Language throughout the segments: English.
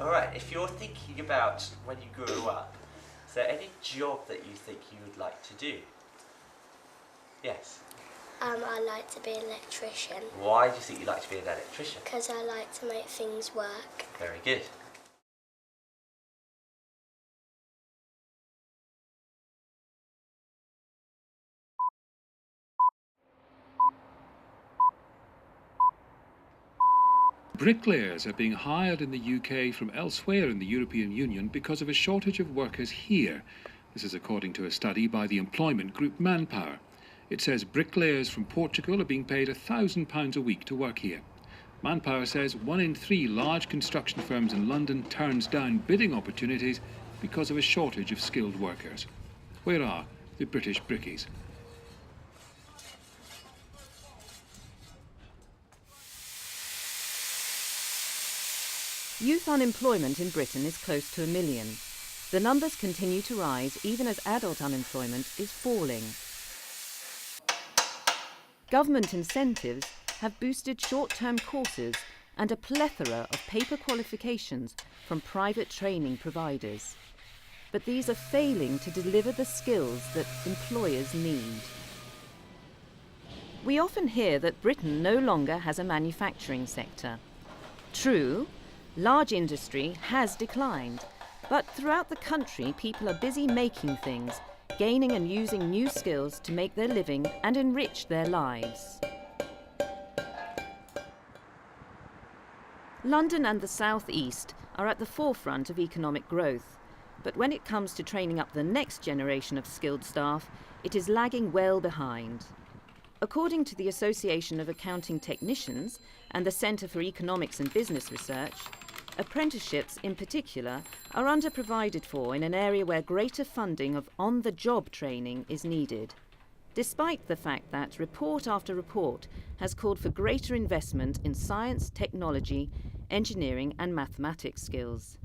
Alright, if you're thinking about when you grew up, is there any job that you think you would like to do? Yes? I like to be an electrician. Why do you think you'd like to be an electrician? Because I like to make things work. Very good. Bricklayers are being hired in the UK from elsewhere in the European Union because of a shortage of workers here. This is according to a study by the employment group Manpower. It says bricklayers from Portugal are being paid £1,000 a week to work here. Manpower says 1 in 3 large construction firms in London turns down bidding opportunities because of a shortage of skilled workers. Where are the British brickies? Youth unemployment in Britain is close to 1 million. The numbers continue to rise even as adult unemployment is falling. Government incentives have boosted short-term courses and a plethora of paper qualifications from private training providers. But these are failing to deliver the skills that employers need. We often hear that Britain no longer has a manufacturing sector. True, large industry has declined, but throughout the country people are busy making things, gaining and using new skills to make their living and enrich their lives. London and the South East are at the forefront of economic growth, but when it comes to training up the next generation of skilled staff, it is lagging well behind. According to the Association of Accounting Technicians and the Centre for Economics and Business Research, apprenticeships in particular are underprovided for in an area where greater funding of on-the-job training is needed, despite the fact that report after report has called for greater investment in science, technology, engineering and mathematics skills.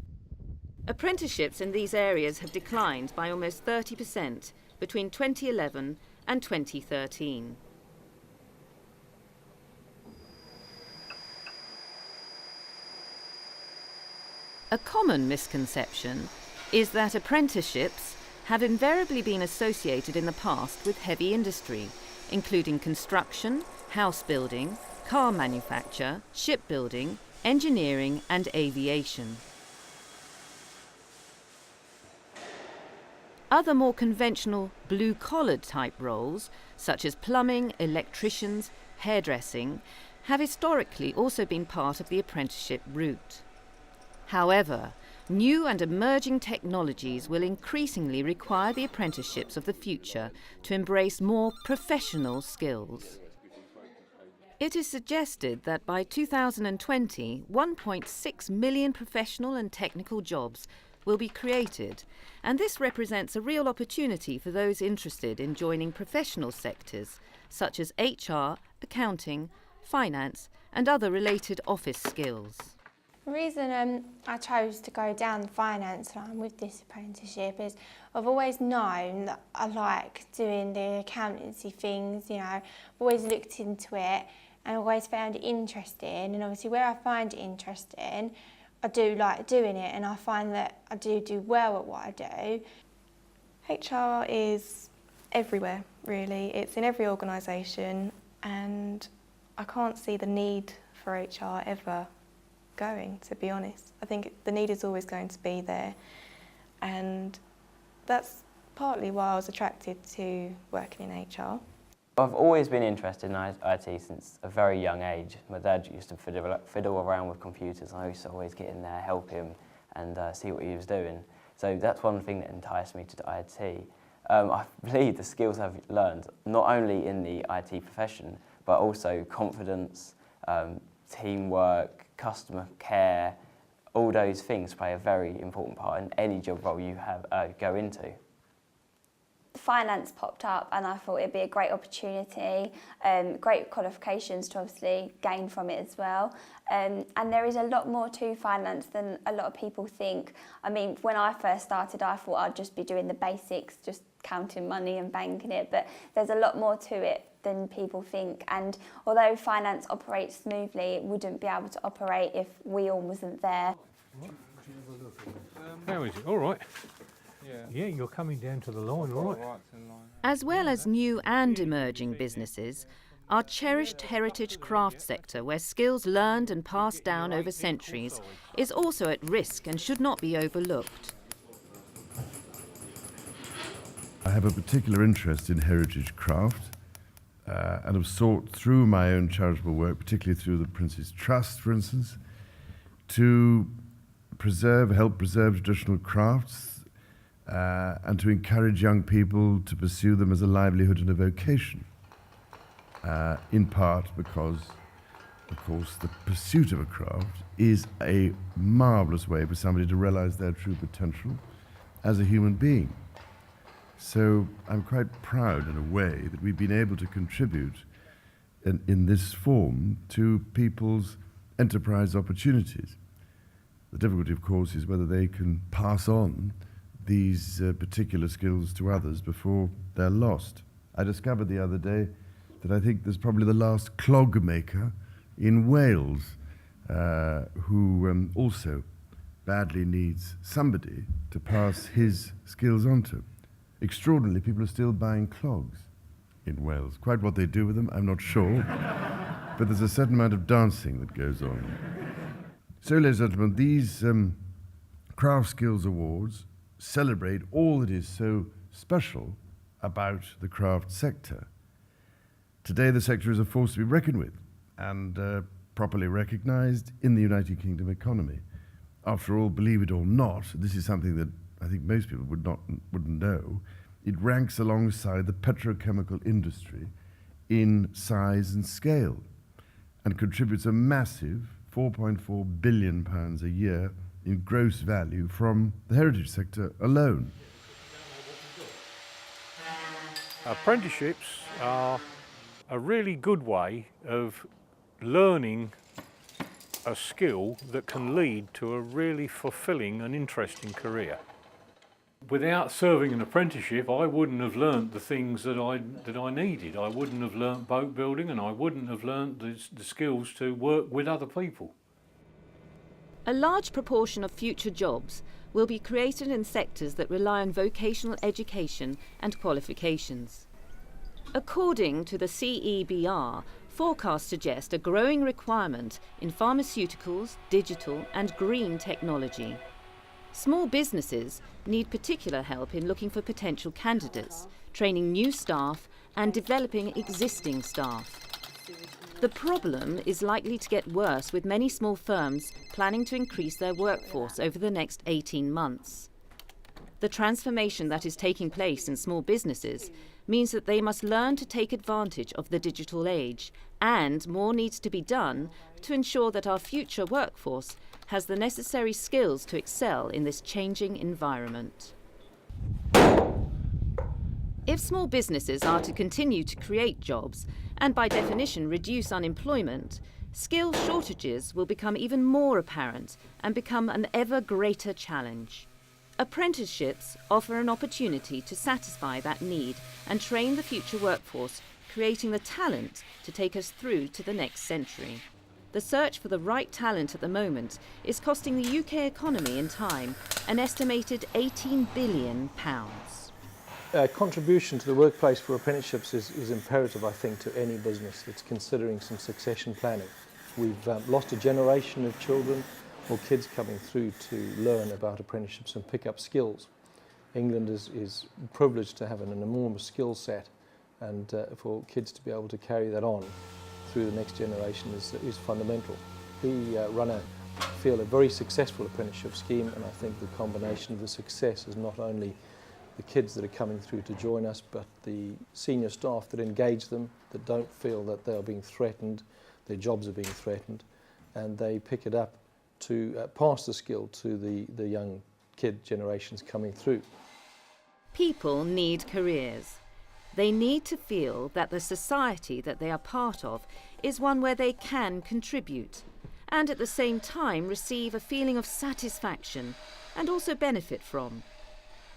Apprenticeships in these areas have declined by almost 30% between 2011 and 2013. A common misconception is that apprenticeships have invariably been associated in the past with heavy industry, including construction, house building, car manufacture, shipbuilding, engineering and aviation. Other more conventional blue-collar type roles, such as plumbing, electricians, hairdressing, have historically also been part of the apprenticeship route. However, new and emerging technologies will increasingly require the apprenticeships of the future to embrace more professional skills. It is suggested that by 2020, 1.6 million professional and technical jobs will be created, and this represents a real opportunity for those interested in joining professional sectors such as HR, accounting, finance, and other related office skills. The reason I chose to go down the finance line with this apprenticeship is I've always known that I like doing the accountancy things, you know, I've always looked into it and always found it interesting, and obviously where I find it interesting, I do like doing it and I find that I do well at what I do. HR is everywhere really, it's in every organisation and I can't see the need for HR ever going, to be honest. I think the need is always going to be there, and that's partly why I was attracted to working in HR. I've always been interested in IT since a very young age. My dad used to fiddle around with computers, and I used to always get in there, help him and see what he was doing. So that's one thing that enticed me to the IT. I believe the skills I've learned, not only in the IT profession, but also confidence, teamwork, customer care, all those things play a very important part in any job role you go into. Finance popped up and I thought it'd be a great opportunity, great qualifications to obviously gain from it as well. And there is a lot more to finance than a lot of people think. I mean, when I first started, I thought I'd just be doing the basics, just counting money and banking it, but there's a lot more to it than people think. And although finance operates smoothly, it wouldn't be able to operate if we all wasn't there. How is it? All right. Yeah, you're coming down to the line, all right. As well as new and emerging businesses, our cherished heritage craft sector, where skills learned and passed down over centuries, is also at risk and should not be overlooked. I have a particular interest in heritage craft and have sought through my own charitable work, particularly through the Prince's Trust, for instance, to help preserve traditional crafts and to encourage young people to pursue them as a livelihood and a vocation, in part because, of course, the pursuit of a craft is a marvellous way for somebody to realise their true potential as a human being. So I'm quite proud, in a way, that we've been able to contribute in this form to people's enterprise opportunities. The difficulty, of course, is whether they can pass on these particular skills to others before they're lost. I discovered the other day that I think there's probably the last clog maker in Wales who also badly needs somebody to pass his skills on to. Extraordinarily, people are still buying clogs in Wales. Quite what they do with them, I'm not sure. But there's a certain amount of dancing that goes on. So, ladies and gentlemen, these Craft Skills Awards celebrate all that is so special about the craft sector. Today, the sector is a force to be reckoned with and properly recognised in the United Kingdom economy. After all, believe it or not, this is something that I think most people wouldn't know. It ranks alongside the petrochemical industry in size and scale and contributes a massive £4.4 billion a year in gross value from the heritage sector alone. Apprenticeships are a really good way of learning a skill that can lead to a really fulfilling and interesting career. Without serving an apprenticeship, I wouldn't have learnt the things that I needed. I wouldn't have learnt boat building, and I wouldn't have learnt the skills to work with other people. A large proportion of future jobs will be created in sectors that rely on vocational education and qualifications. According to the CEBR, forecasts suggest a growing requirement in pharmaceuticals, digital and green technology. Small businesses need particular help in looking for potential candidates, training new staff and developing existing staff. The problem is likely to get worse, with many small firms planning to increase their workforce over the next 18 months. The transformation that is taking place in small businesses means that they must learn to take advantage of the digital age, and more needs to be done to ensure that our future workforce has the necessary skills to excel in this changing environment. If small businesses are to continue to create jobs and by definition reduce unemployment, skill shortages will become even more apparent and become an ever greater challenge. Apprenticeships offer an opportunity to satisfy that need and train the future workforce, creating the talent to take us through to the next century. The search for the right talent at the moment is costing the UK economy in time an estimated £18 billion. Contribution to the workplace for apprenticeships is imperative, I think, to any business that's considering some succession planning. We've lost a generation of children or kids coming through to learn about apprenticeships and pick up skills. England is privileged to have an enormous skill set, and for kids to be able to carry that on through the next generation is fundamental. We run a very successful apprenticeship scheme, and I think the combination of the success is not only the kids that are coming through to join us, but the senior staff that engage them, that don't feel that they are being threatened, their jobs are being threatened, and they pick it up to pass the skill to the young kid generations coming through. People need careers. They need to feel that the society that they are part of is one where they can contribute, and at the same time receive a feeling of satisfaction and also benefit from.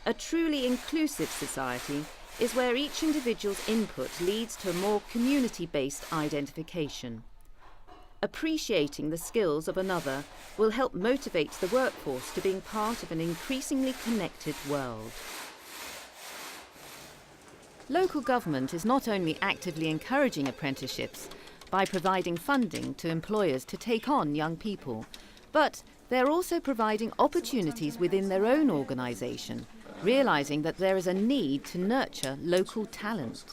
A truly inclusive society is where each individual's input leads to a more community-based identification. Appreciating the skills of another will help motivate the workforce to being part of an increasingly connected world. Local government is not only actively encouraging apprenticeships by providing funding to employers to take on young people, but they're also providing opportunities within their own organisation, realising that there is a need to nurture local talent.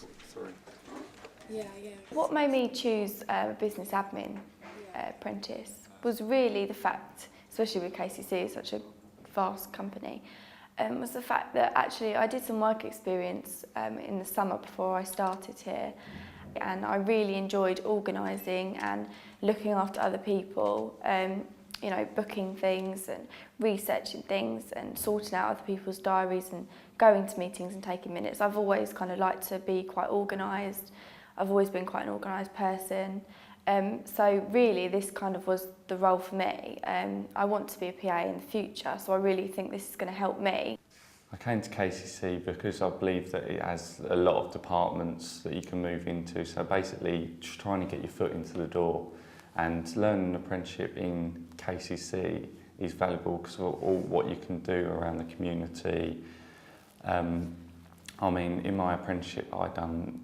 What made me choose a business admin apprentice was really the fact, especially with KCC, it's such a vast company, was the fact that actually I did some work experience in the summer before I started here, and I really enjoyed organising and looking after other people, you know, booking things and researching things and sorting out other people's diaries and going to meetings and taking minutes. I've always kind of liked to be quite organised. I've always been quite an organised person. So really this kind of was the role for me. I want to be a PA in the future, so I really think this is going to help me. I came to KCC because I believe that it has a lot of departments that you can move into, so basically just trying to get your foot into the door, and learning an apprenticeship in KCC is valuable because of all what you can do around the community. I mean, in my apprenticeship I'd done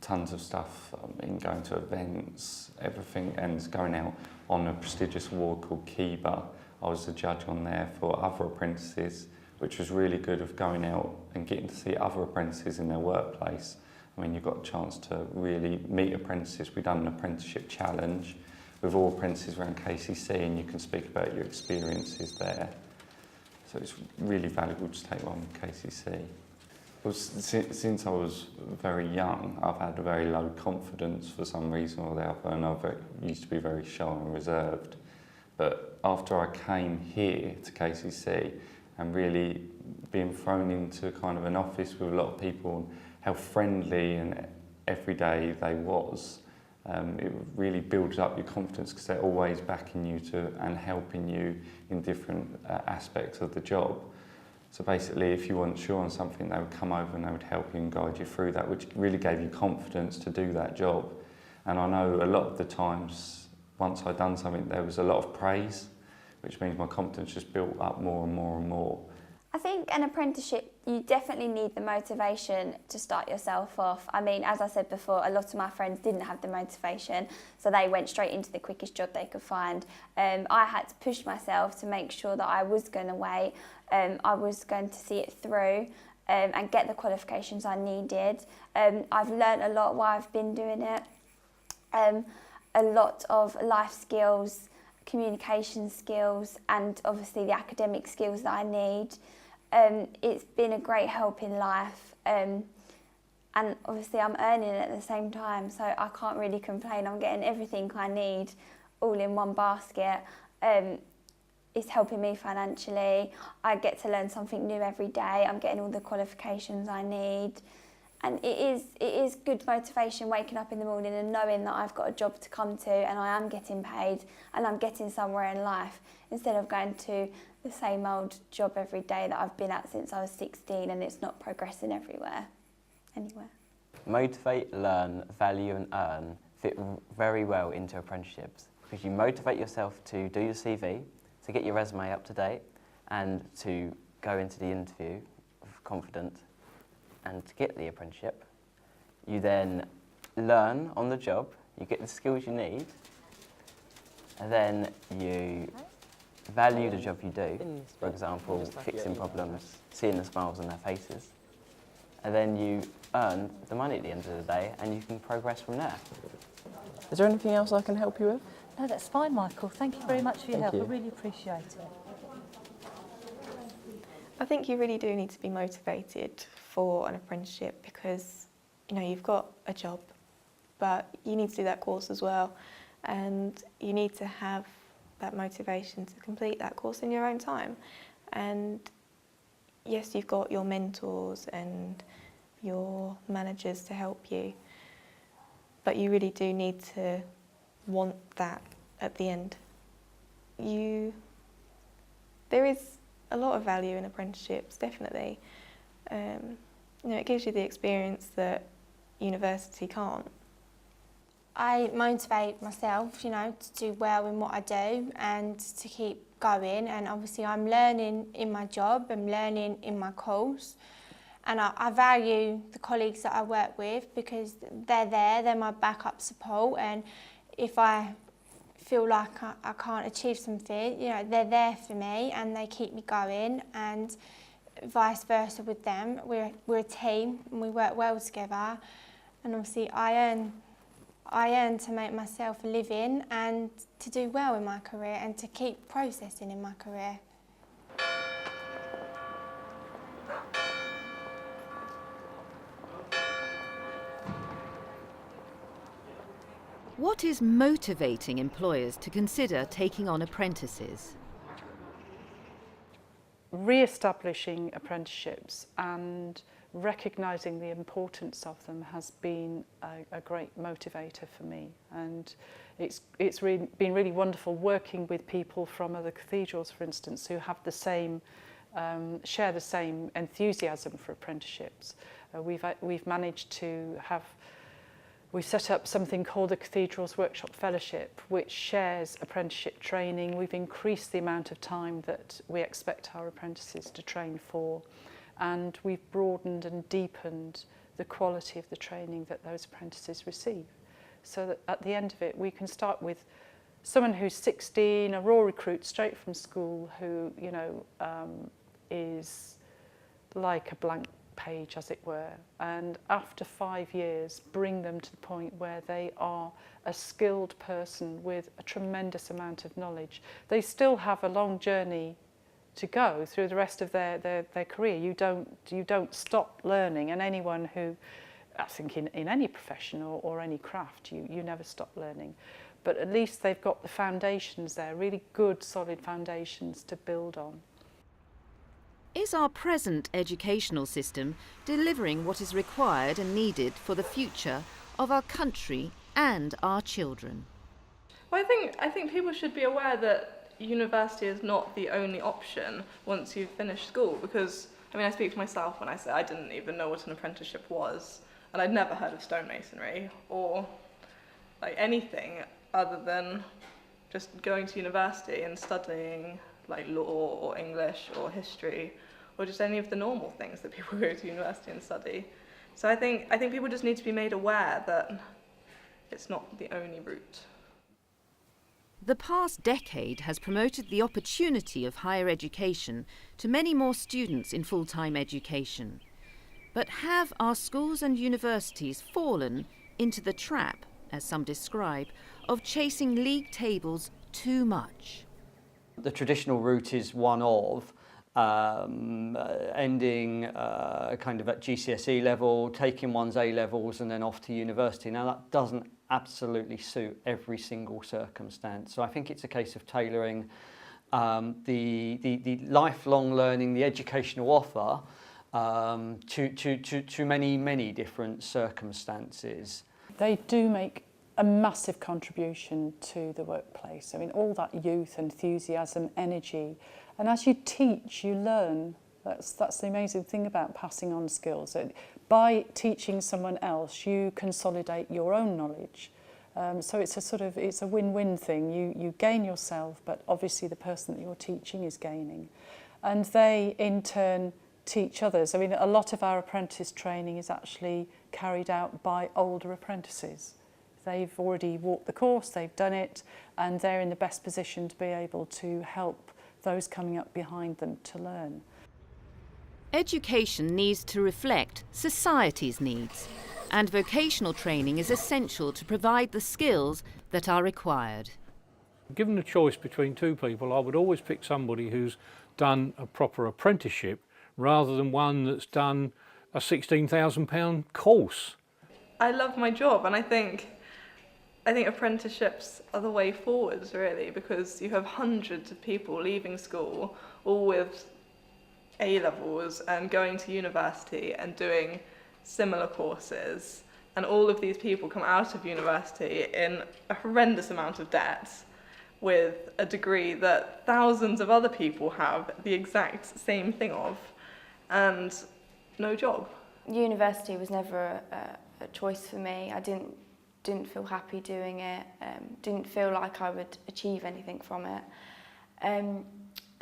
tons of stuff, in going to events, everything, and going out on a prestigious award called Kiba. I was the judge on there for other apprentices, which was really good, of going out and getting to see other apprentices in their workplace. I mean, you've got a chance to really meet apprentices. We've done an apprenticeship challenge with all apprentices around KCC, and you can speak about your experiences there. So it's really valuable to take one with KCC. Well, since I was very young, I've had a very low confidence for some reason or the other, and I used to be very shy and reserved. But after I came here to KCC and really being thrown into kind of an office with a lot of people, and how friendly and everyday they was, it really builds up your confidence because they're always backing you and helping you in different aspects of the job. So basically, if you weren't sure on something, they would come over and they would help you and guide you through that, which really gave you confidence to do that job. And I know a lot of the times, once I'd done something, there was a lot of praise, which means my confidence just built up more and more and more. I think an apprenticeship, you definitely need the motivation to start yourself off. I mean, as I said before, a lot of my friends didn't have the motivation, so they went straight into the quickest job they could find. I had to push myself to make sure that I was going to wait, I was going to see it through and get the qualifications I needed. I've learnt a lot while I've been doing it. A lot of life skills, communication skills, and obviously the academic skills that I need. It's been a great help in life, and obviously I'm earning at the same time, so I can't really complain. I'm getting everything I need all in one basket. It's helping me financially. I get to learn something new every day. I'm getting all the qualifications I need. And it is good motivation waking up in the morning and knowing that I've got a job to come to and I am getting paid and I'm getting somewhere in life, instead of going to the same old job every day that I've been at since I was 16 and it's not progressing anywhere. Motivate, learn, value and earn fit very well into apprenticeships, because you motivate yourself to do your CV, to get your resume up to date and to go into the interview confident and to get the apprenticeship. You then learn on the job, you get the skills you need, and then you value the job you do, for example, fixing problems, seeing the smiles on their faces, and then you earn the money at the end of the day and you can progress from there. Is there anything else I can help you with? No, that's fine, Michael. Thank you very much for your help. I really appreciate it. I think you really do need to be motivated for an apprenticeship, because you've got a job, but you need to do that course as well, and you need to have that motivation to complete that course in your own time. And yes, you've got your mentors and your managers to help you, but you really do need to want that at the end. There is a lot of value in apprenticeships, definitely. It gives you the experience that university can't. I motivate myself, you know, to do well in what I do and to keep going. And obviously I'm learning in my job, I'm learning in my course. And I value the colleagues that I work with because they're my backup support. And if I feel like I can't achieve something, you know, they're there for me and they keep me going. And vice versa with them. We're a team and we work well together. And obviously I earn to make myself a living and to do well in my career and to keep processing in my career. What is motivating employers to consider taking on apprentices? Re-establishing apprenticeships and recognising the importance of them has been a great motivator for me, and it's been really wonderful working with people from other cathedrals, for instance, who have the same share the same enthusiasm for apprenticeships. We've managed to have We've set up something called the Cathedrals Workshop Fellowship, which shares apprenticeship training. We've increased the amount of time that we expect our apprentices to train for, and we've broadened and deepened the quality of the training that those apprentices receive. So that at the end of it, we can start with someone who's 16, a raw recruit straight from school, who, you know, is like a blank page, as it were, and after 5 years bring them to the point where they are a skilled person with a tremendous amount of knowledge. They still have a long journey to go through the rest of their career. You don't stop learning, and anyone who, I think in any profession or any craft, you never stop learning. But at least they've got the foundations there, really good solid foundations to build on. Is our present educational system delivering what is required and needed for the future of our country and our children? Well, I think people should be aware that university is not the only option once you've finished school, because, I mean, I speak for myself when I say I didn't even know what an apprenticeship was, and I'd never heard of stonemasonry or like anything other than just going to university and studying like law or English or history, or just any of the normal things that people go to university and study. So I think people just need to be made aware that it's not the only route. The past decade has promoted the opportunity of higher education to many more students in full-time education. But have our schools and universities fallen into the trap, as some describe, of chasing league tables too much? The traditional route is one of ending kind of at GCSE level, taking one's A-levels and then off to university. Now that doesn't absolutely suit every single circumstance. So I think it's a case of tailoring the lifelong learning, the educational offer to many different circumstances. They do make a massive contribution to the workplace. I mean, all that youth, enthusiasm, energy, and as you teach, you learn. That's the amazing thing about passing on skills. By teaching someone else, you consolidate your own knowledge. So it's a win-win thing. You gain yourself, but obviously the person that you're teaching is gaining, and they in turn teach others. I mean, a lot of our apprentice training is actually carried out by older apprentices. They've already walked the course, they've done it, and they're in the best position to be able to help those coming up behind them to learn. Education needs to reflect society's needs, and vocational training is essential to provide the skills that are required. Given a choice between two people, I would always pick somebody who's done a proper apprenticeship rather than one that's done a £16,000 course. I love my job, and I think apprenticeships are the way forwards, really, because you have hundreds of people leaving school, all with A-levels and going to university and doing similar courses, and all of these people come out of university in a horrendous amount of debt with a degree that thousands of other people have the exact same thing of, and no job. University was never a choice for me. I didn't didn't feel happy doing it, didn't feel like I would achieve anything from it.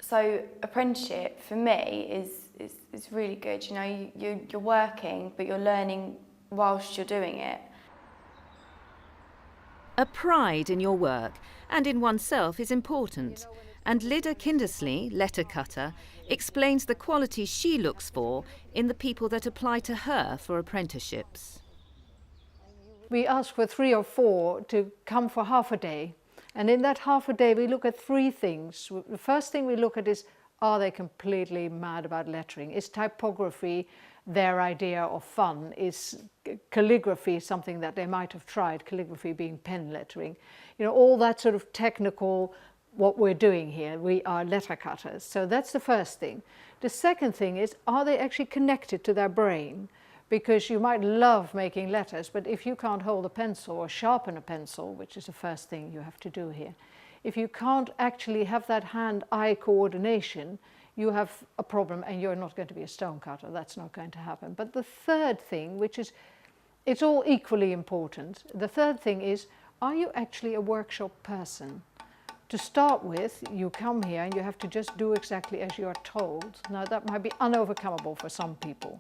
So apprenticeship for me is really good. You know, you're working, but you're learning whilst you're doing it. A pride in your work and in oneself is important, and Lyda Kindersley, letter cutter, explains the qualities she looks for in the people that apply to her for apprenticeships. We ask for 3 or 4 to come for half a day, and in that half a day we look at 3 things. The first thing we look at is, are they completely mad about lettering? Is typography their idea of fun? Is calligraphy something that they might have tried, calligraphy being pen lettering? You know, all that sort of technical, what we're doing here. We are letter cutters. So that's the first thing. The second thing is, are they actually connected to their brain? Because you might love making letters, but if you can't hold a pencil or sharpen a pencil, which is the first thing you have to do here, if you can't actually have that hand-eye coordination, you have a problem and you're not going to be a stone cutter. That's not going to happen. But the third thing, which is, it's all equally important. The third thing is, are you actually a workshop person? To start with, you come here and you have to just do exactly as you are told. Now that might be unovercomable for some people.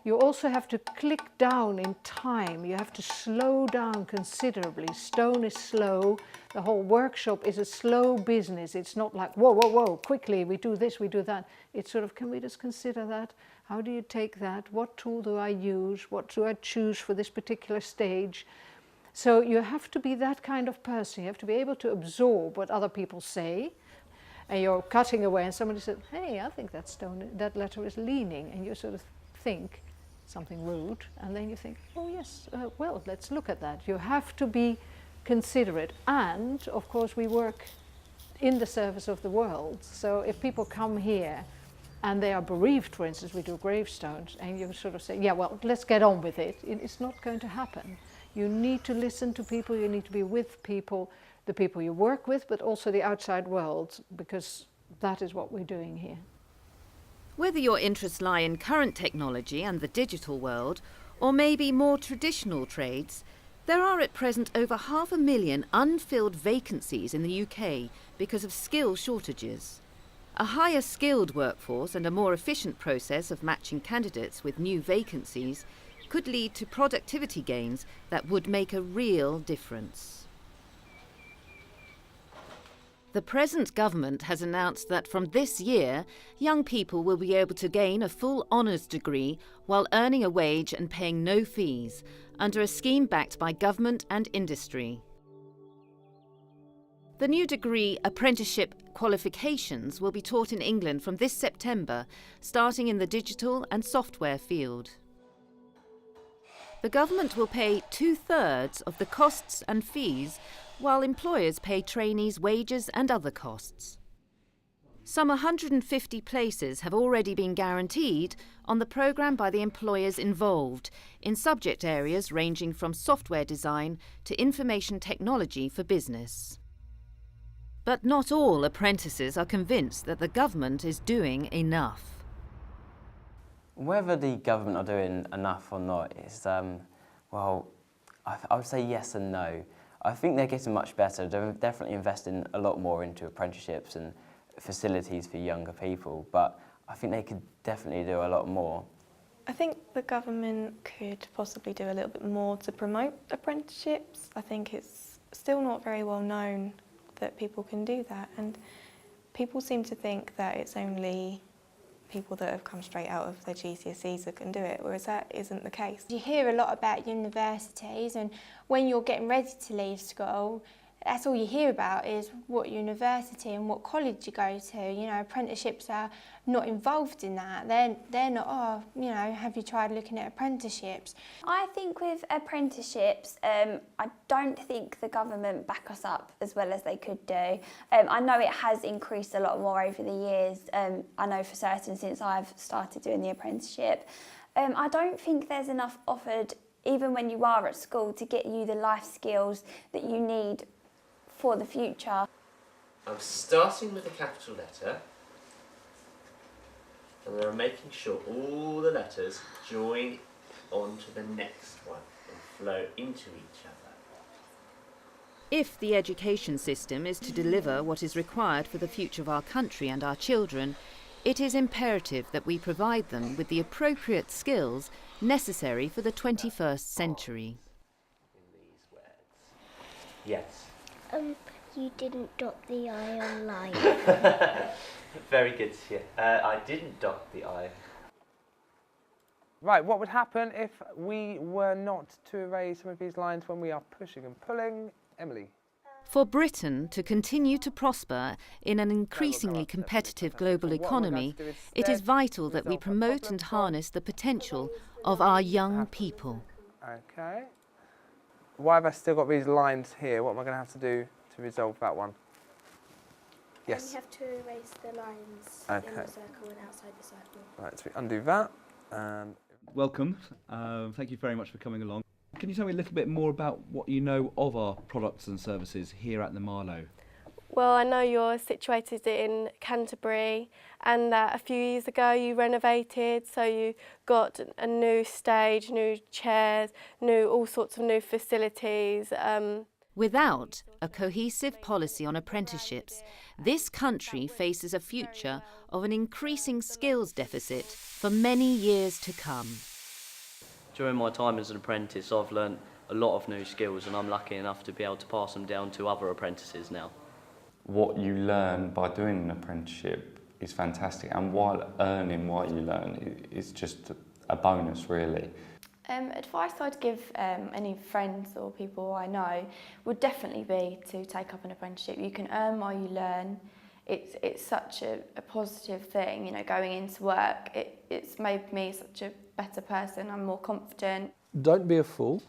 You also have to click down in time. You have to slow down considerably. Stone is slow. The whole workshop is a slow business. It's not like, whoa, whoa, whoa, quickly, we do this, we do that. It's sort of, can we just consider that? How do you take that? What tool do I use? What do I choose for this particular stage? So you have to be that kind of person. You have to be able to absorb what other people say. And you're cutting away and somebody said, hey, I think that stone, that letter is leaning. And you sort of think something rude, and then you think, oh yes, well, let's look at that. You have to be considerate, and of course we work in the service of the world. So if people come here and they are bereaved, for instance, we do gravestones, and you sort of say, yeah, well, let's get on with it. It's not going to happen. You need to listen to people, you need to be with people, the people you work with, but also the outside world, because that is what we're doing here. Whether your interests lie in current technology and the digital world, or maybe more traditional trades, there are at present over 500,000 unfilled vacancies in the UK because of skill shortages. A higher skilled workforce and a more efficient process of matching candidates with new vacancies could lead to productivity gains that would make a real difference. The present government has announced that from this year, young people will be able to gain a full honours degree while earning a wage and paying no fees, under a scheme backed by government and industry. The new degree apprenticeship qualifications will be taught in England from this September, starting in the digital and software field. The government will pay 2/3 of the costs and fees, while employers pay trainees' wages and other costs. Some 150 places have already been guaranteed on the programme by the employers involved, in subject areas ranging from software design to information technology for business. But not all apprentices are convinced that the government is doing enough. Whether the government are doing enough or not is, well, I would say yes and no. I think they're getting much better. They're definitely investing a lot more into apprenticeships and facilities for younger people, but I think they could definitely do a lot more. I think the government could possibly do a little bit more to promote apprenticeships. I think it's still not very well known that people can do that, and people seem to think that it's only people that have come straight out of their GCSEs that can do it, whereas that isn't the case. You hear a lot about universities, and when you're getting ready to leave school, that's all you hear about is what university and what college you go to. You know, apprenticeships are not involved in that. They're not, oh, you know, have you tried looking at apprenticeships? I think with apprenticeships, I don't think the government back us up as well as they could do. I know it has increased a lot more over the years. I know for certain since I've started doing the apprenticeship. I don't think there's enough offered, even when you are at school, to get you the life skills that you need for the future. I'm starting with a capital letter, and then I'm making sure all the letters join onto the next one and flow into each other. If the education system is to deliver what is required for the future of our country and our children, it is imperative that we provide them with the appropriate skills necessary for the 21st century. Yes. You didn't dot the I online. Very good, yeah. I didn't dot the I. Right, what would happen if we were not to erase some of these lines when we are pushing and pulling? Emily? For Britain to continue to prosper in an increasingly competitive global economy, it is vital that we promote and harness the potential of our young people. Okay. Why have I still got these lines here? What am I going to have to do to resolve that one? Yes. You have to erase the lines in the circle and outside the circle. Right, so we undo that. And welcome. Thank you very much for coming along. Can you tell me a little bit more about what you know of our products and services here at the Marlow? Well, I know you're situated in Canterbury and that a few years ago you renovated, so you got a new stage, new chairs, all sorts of new facilities. Without a cohesive policy on apprenticeships, this country faces a future of an increasing skills deficit for many years to come. During my time as an apprentice, I've learnt a lot of new skills, and I'm lucky enough to be able to pass them down to other apprentices now. What you learn by doing an apprenticeship is fantastic, and while earning what you learn is just a bonus, really. Advice I'd give any friends or people I know would definitely be to take up an apprenticeship. You can earn while you learn. It's such a positive thing, you know, going into work. It's made me such a better person. I'm more confident. Don't be a fool.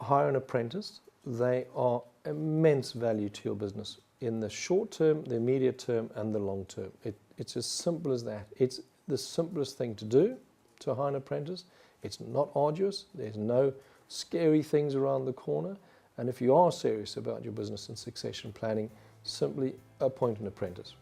Hire an apprentice. They are immense value to your business in the short term, the immediate term and the long term. It's as simple as that. It's the simplest thing to do, to hire an apprentice. It's not arduous. There's no scary things around the corner. And if you are serious about your business and succession planning, simply appoint an apprentice.